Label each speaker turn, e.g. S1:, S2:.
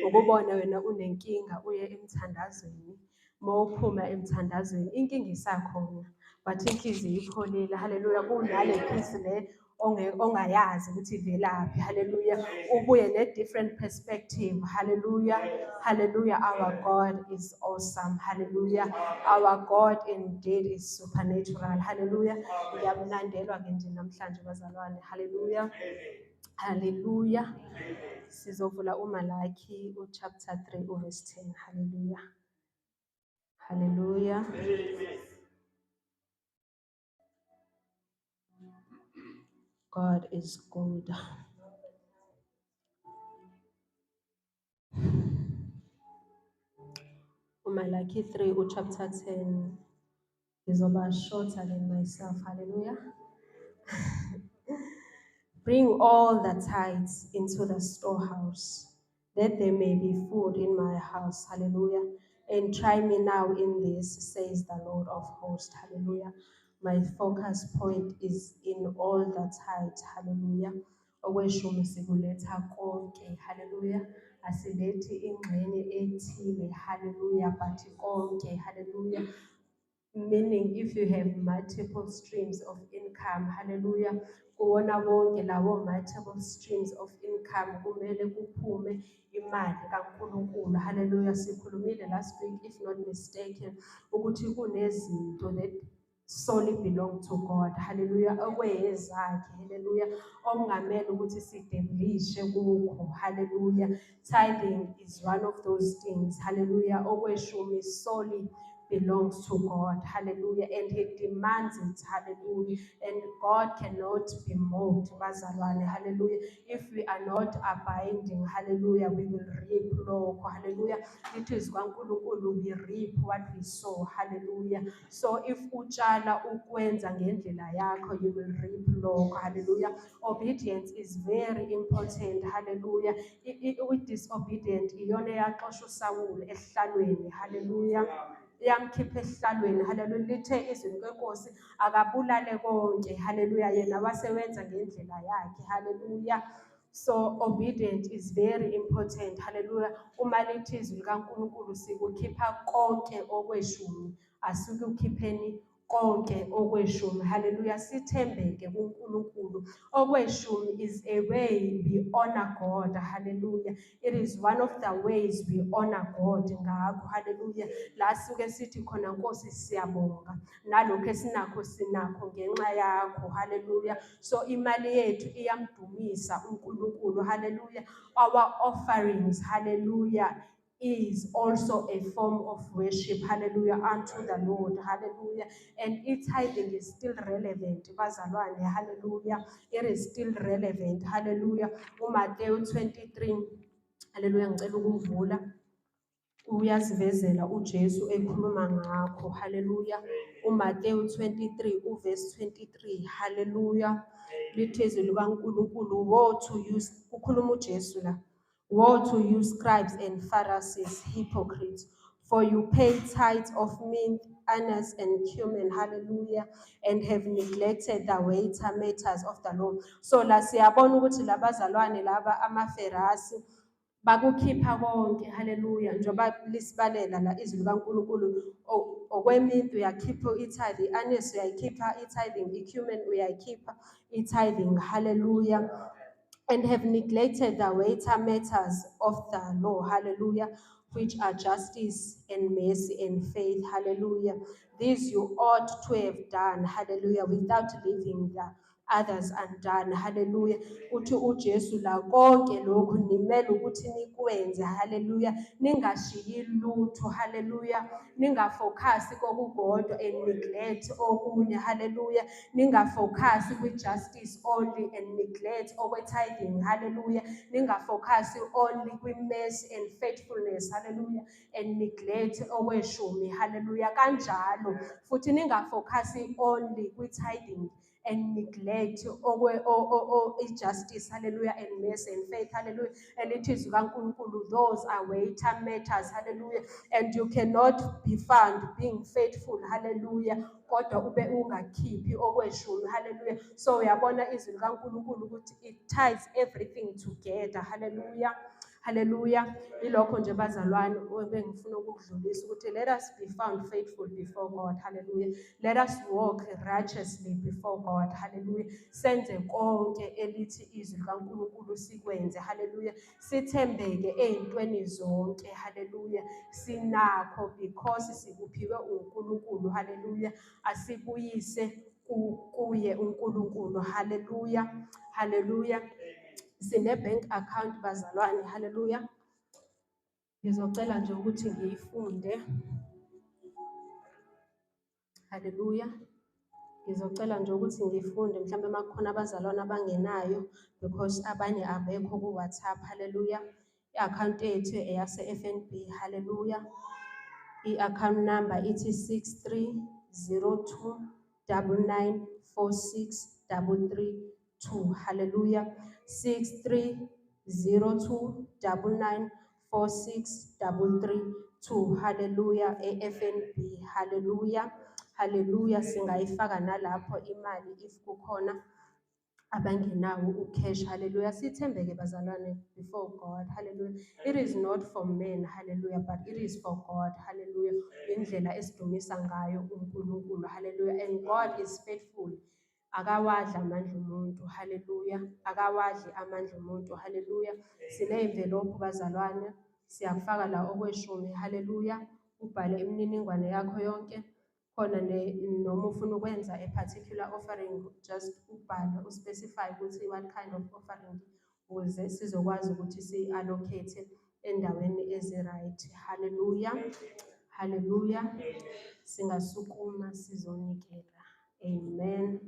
S1: ukubona wena unenkinga uye emthandazweni, mawuphuma emthandazweni inkinga isakhona, but inhliziyo ipholile. Haleluya. Kunale peace le ongayazi ukuthi ivelaphi. Haleluya. Ubuye ne-different perspective. Haleluya. Hallelujah. Our God is awesome. Hallelujah. Our God indeed is supernatural. Hallelujah. Ngiyamlandelwa ke nje namhlanje bazalwane. Hallelujah. Hallelujah. Sizovula uMalaki chapter 3 verse 10. Hallelujah. Hallelujah. God is good. Malaki 3 chapter 10 is about shorter than myself. Hallelujah. Bring all the tithes into the storehouse, that there may be food in my house. Hallelujah. And try me now in this, says the Lord of hosts. Hallelujah. My focus point is in all the tithes. Hallelujah. Okweshumi sikuletha konke. Hallelujah. Asilethi ingxenye ethile. Hallelujah. But konke. Hallelujah. Meaning if you have multiple streams of income, hallelujah, kuwona bonke lawo multiple streams of income kumele kuphume imali kaNkulunkulu. Hallelujah. Sikhulumile last week, if not mistaken, ukuthi kunezinto that solely belong to God. Hallelujah. Okweyezakhe. Hallelujah. Okungamele ukuthi sideblishe kukho. Hallelujah. Tithing is one of those things. Hallelujah. Okweshumi solely belongs to God. Hallelujah. And he demands it. Hallelujah. And God cannot be moved. Bazalwane. Hallelujah. If we are not abiding, hallelujah, we will reap low. Hallelujah. It is kaNkulunkulu, we reap what we sow. Hallelujah. So if utshala ukwenza ngendlela yakho, you will reap low. Hallelujah. Obedience is very important. Hallelujah. With disobedient, iyona yaxosha uSawule esihlalweni. Hallelujah. Yamkhipha esihlalweni. Hallelujah. Lithe izwi lenkosi akabulale konke. Hallelujah. Yena wasewenza ngendlela yakhe. Hallelujah. So obedience is very important. Hallelujah. Uma lithi izwi likaNkulunkulu sikukhipha konke okweshumi, asikukhipheni konke okweshumi. Hallelujah. Sithembeke kuNkulunkulu. Okweshumi is a way we honor God. Hallelujah. It is one of the ways we honor God. Ngakho hallelujah. La suke sithi khona Nkosi siyabonga. Nalokho esinakho sinakho ngenxa yakho. Hallelujah. So imali yethu iyamdumisa uNkulunkulu. Hallelujah. Our offerings, hallelujah, is also a form of worship. Hallelujah. Unto the Lord. Hallelujah. And tithing is still relevant. Bazalwane. Hallelujah. It is still relevant. Hallelujah. Matthew 23. Hallelujah. Ngicela ukuvula. Uyasivezela uJesu ekhuluma ngakho. Hallelujah. Matthew 23 verse 23. Hallelujah. Lithi izwi likaNkulunkulu, woe to you, ukhuluma uJesu la. Woe to you, scribes and Pharisees, hypocrites, for you pay tithes of mint, anise, and cumin, hallelujah, and have neglected the weightier matters of the law. So la siyabona ukuthi labazalwane laba amaFarisi bakukhipha konke. Hallelujah. Njoba lisibalela la izwi likaNkulunkulu, okwemintu uyakhipha itithe, i-anise uyayikhipha i-tithing, i-cumin uyayikhipha i-tithing. Hallelujah. And have neglected the weightier matters of the law. Hallelujah. Which are justice and mercy and faith. Hallelujah. These you ought to have done. Hallelujah. Without leaving the others undone. Hallelujah. Uthi uJesu la konke lokhu nimele ukuthi nikwenze. Hallelujah. Ningashiyi lutho. Hallelujah. Ningafocus kokugodwa and neglect okunye. Hallelujah. Ningafocus kwi-justice only and neglect okwe-tithing. Hallelujah. Ningafocus only kwi-mercy and faithfulness. Hallelujah. And neglect okweshumi. Hallelujah. Kanjalo futhi ningafocus only kwi-tithing and neglect justice, hallelujah, and mercy and faith, hallelujah. And it is kaNkulunkulu, those are weightier matters, hallelujah. And you cannot be found being faithful, hallelujah, kodwa ube ungakhiphi okweshumi, hallelujah. So uyabona izwi likaNkulunkulu ukuthi it ties everything together, hallelujah. Hallelujah. Ilokho nje bazalwane ebengifuna ukudlulisa ukuthi let us be found faithful before God. Hallelujah. Let us walk righteously before God. Hallelujah. Senze konke elithi izwi likaNkulunkulu sikwenze. Hallelujah. Sithembeke ezintweni zonke. Hallelujah. Sinakho because sikuphiwe uNkulunkulu. Hallelujah. Asibuyise kuye uNkulunkulu. Hallelujah. Hallelujah. Sine bank account bazalwane. Hallelujah. Ngizocela nje ukuthi ngiyifunde. Hallelujah. Ngizocela nje ukuthi ngifunde mhlawumbe makukhona abazalwane abangenayo because abanye abekho ku WhatsApp. Hallelujah. I-account yethu eyase FNB. Hallelujah. I-account number ithi 630299463332. Hallelujah. 630299463332. Hallelujah. E-FNB. Hallelujah. Hallelujah. Singayifaka nalapho imali if kukhona abangenawo ucash. Hallelujah. Sithembeke bazalwane before God. Hallelujah. It is not for men. Hallelujah. But it is for God. Hallelujah. Indlela esidumisa ngayo uNkulunkulu. Hallelujah. And God is faithful. Akawadli amandla umuntu. Hallelujah. Akawadli amandla umuntu. Hallelujah. Sine-envelope bazalwane. Siyakufaka la okweshumi. Hallelujah. Ubhale imininingwane yakho yonke. Khona noma ufuna ukwenza a particular offering, just ubhale uspecify ukuthi what kind of offering ukuze sizokwazi ukuthi si-allocate endaweni ezi-right. Hallelujah. Hallelujah. Singasukuma sizonikela. Amen.